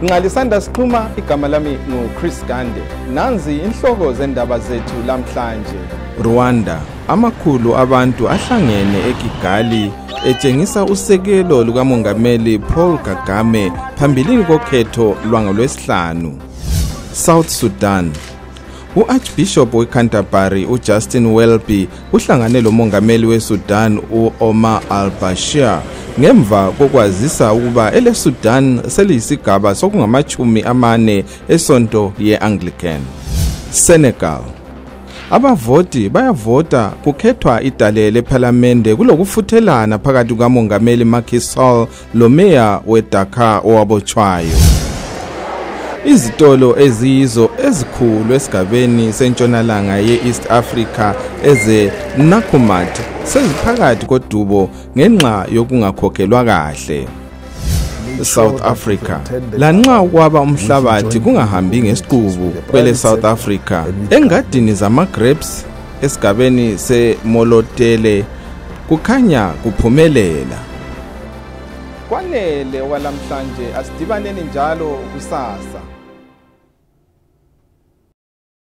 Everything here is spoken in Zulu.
Ngalisanda sikhuluma igama lami nguChris Gande. Nanzi inhloko zendaba zethu lamhlanje. Rwanda, amakhulu abantu ahlangene eKigali etshengisa usekelo lukamongameli Paul Kagame phambilini kokhetho lwangolwesihlanu. South Sudan, uArchbishop weCanterbury uJustin Welby uhlangane lomongameli weSudan uOmar al-Bashir ngemva kokwazisa ukuba eleSudan seliyisigaba sokungamachumi amane esonto yeAnglican. Senegal, abavoti bayavota kukhethwa idale leParliamente kulokufuthelana phakathi kukamongameli Macky Sall lomeya weDakar owabotshwayo. Izitolo eziyizo ezikhulu esigabeni sentshonalanga yeEast Africa ezeNakumatt seziphakathi kodubo ngenxa yokungakhokhelwa kahle. South Africa, lanxa kwaba umhlabathi kungahambi ngesiqubu kwele South Africa engadini zama-grapes esigabeni seMolotele kukhanya kuphumelela. Kwanele walamhlanje asidibaneni njalo kusasa.